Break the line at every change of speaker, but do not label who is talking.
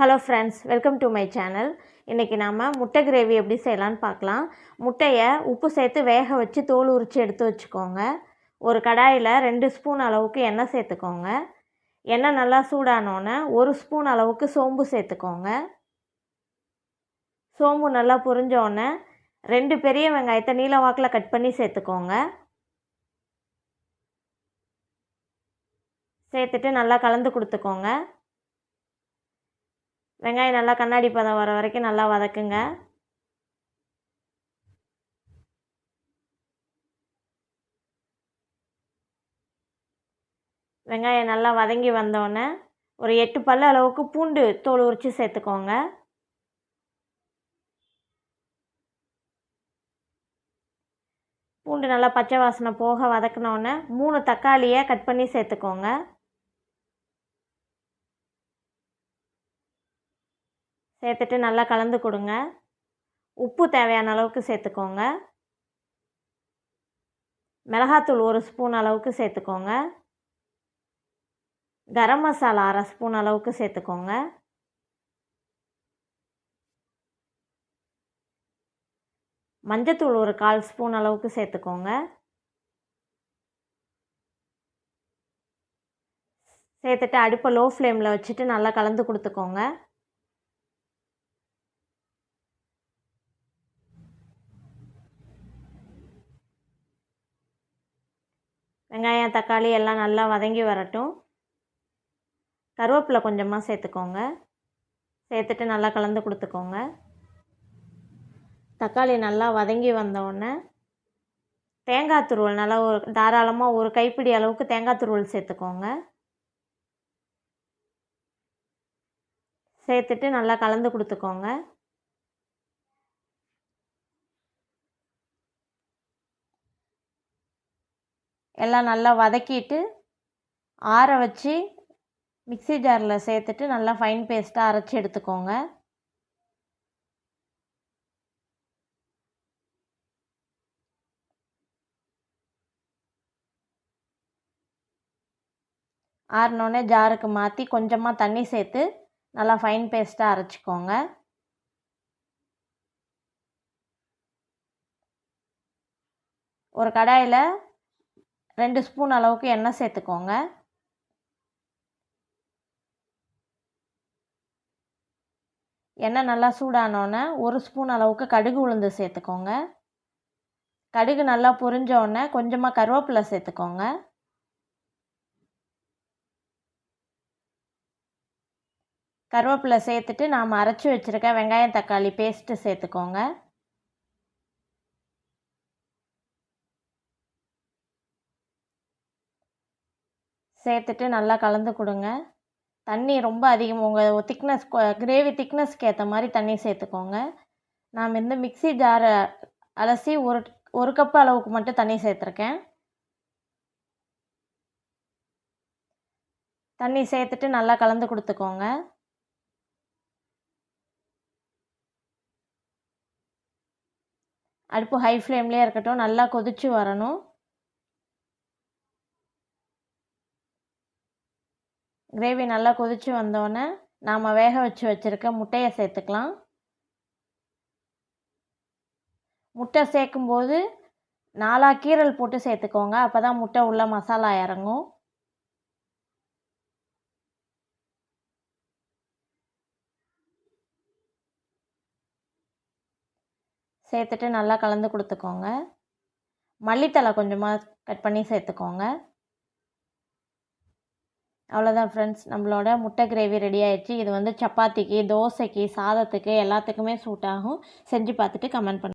Hello friends, welcome to my channel. இன்றைக்கி நாம் முட்டை கிரேவி எப்படி செய்யலான்னு பார்க்கலாம். முட்டையை உப்பு சேர்த்து வேக வச்சு தோல் உரித்து எடுத்து வச்சுக்கோங்க. ஒரு கடாயில் 2 ஸ்பூன் அளவுக்கு எண்ணெய் சேர்த்துக்கோங்க. எண்ணெய் நல்லா சூடானோன்னே 1 ஸ்பூன் அளவுக்கு சோம்பு சேர்த்துக்கோங்க. சோம்பு நல்லா பொரிஞ்சோடனே 2 பெரிய வெங்காயத்தை நீல வாக்கில் கட் பண்ணி சேர்த்துக்கோங்க. சேர்த்துட்டு நல்லா கலந்து கொடுத்துக்கோங்க. வெங்காயம் நல்லா கண்ணாடி பதம் வர வரைக்கும் நல்லா வதக்குங்க. வெங்காயம் நல்லா வதங்கி வந்தோடனே ஒரு 8 பல்லு அளவுக்கு பூண்டு தோல் உரித்து சேர்த்துக்கோங்க. பூண்டு நல்லா பச்சை வாசனை போக வதக்கினோடனே 3 தக்காளியை கட் பண்ணி சேர்த்துக்கோங்க. சேர்த்துட்டு நல்லா கலந்து கொடுங்க. உப்பு தேவையான அளவுக்கு சேர்த்துக்கோங்க. மிளகாத்தூள் 1 ஸ்பூன் அளவுக்கு சேர்த்துக்கோங்க. கரம் மசாலா 1/2 ஸ்பூன் அளவுக்கு சேர்த்துக்கோங்க. மஞ்சத்தூள் ஒரு 1/4 ஸ்பூன் அளவுக்கு சேர்த்துக்கோங்க. சேர்த்துட்டு அடுப்பை லோ ஃப்ளேமில் வச்சுட்டு நல்லா கலந்து கொடுத்துக்கோங்க. வெங்காயம் தக்காளி எல்லாம் நல்லா வதங்கி வரட்டும். கருவேப்பிலை கொஞ்சமாக சேர்த்துக்கோங்க. சேர்த்துட்டு நல்லா கலந்து கொடுத்துக்கோங்க. தக்காளி நல்லா வதங்கி வந்தோடனே தேங்காய் துருவல் நல்லா தாராளமாக ஒரு கைப்பிடி அளவுக்கு தேங்காய் துருவல் சேர்த்துக்கோங்க. சேர்த்துட்டு நல்லா கலந்து கொடுத்துக்கோங்க. எல்லாம் நல்லா வதக்கிட்டு ஆற வச்சு மிக்ஸி ஜாரில் சேர்த்துட்டு நல்லா ஃபைன் பேஸ்ட்டாக அரைச்சி எடுத்துக்கோங்க. ஆறினோடனே ஜாருக்கு மாற்றி கொஞ்சமாக தண்ணி சேர்த்து நல்லா ஃபைன் பேஸ்ட்டாக அரைச்சிக்கோங்க. ஒரு கடாயில் 2 ஸ்பூன் அளவுக்கு எண்ணெய் சேர்த்துக்கோங்க. எண்ணெய் நல்லா சூடானோன்னே 1 ஸ்பூன் அளவுக்கு கடுகு உளுந்து சேர்த்துக்கோங்க. கடுகு நல்லா பொரிஞ்சோடனே கொஞ்சமாக கருவேப்பிலை சேர்த்துக்கோங்க. கருவேப்பிலை சேர்த்துட்டு நாம் அரைச்சி வச்சுருக்க வெங்காயம் தக்காளி பேஸ்ட்டு சேர்த்துக்கோங்க. சேர்த்துட்டு நல்லா கலந்து கொடுங்க. தண்ணி ரொம்ப அதிகம், உங்கள் திக்னஸ் கிரேவி திக்னஸ்க்கு ஏற்ற மாதிரி தண்ணி சேர்த்துக்கோங்க. நான் இந்த மிக்ஸி ஜாரை அலசி ஒரு கப் அளவுக்கு மட்டும் தண்ணி சேர்த்துருக்கேன். தண்ணி சேர்த்துட்டு நல்லா கலந்து கொடுத்துக்கோங்க. அடுப்பு ஹை ஃப்ளேம்லேயே இருக்கட்டும், நல்லா கொதித்து வரணும். கிரேவி நல்லா கொதித்து வந்தோடனே நாம் வேக வச்சுருக்க முட்டையை சேர்த்துக்கலாம். முட்டை சேர்க்கும்போது 4 கீரல் போட்டு சேர்த்துக்கோங்க. அப்போ தான் முட்டை உள்ள மசாலா இறங்கும். சேர்த்துட்டு நல்லா கலந்து கொடுத்துக்கோங்க. மல்லித்தழை கொஞ்சமாக கட் பண்ணி சேர்த்துக்கோங்க. அவ்வளோதான் ஃப்ரெண்ட்ஸ், நம்மளோட முட்டை கிரேவி ரெடி ஆயிடுச்சு. இது சப்பாத்திக்கு, தோசைக்கு, சாதத்துக்கு எல்லாத்துக்குமே சூட் ஆகும். செஞ்சு பார்த்துட்டு கமெண்ட் பண்ணுங்கள்.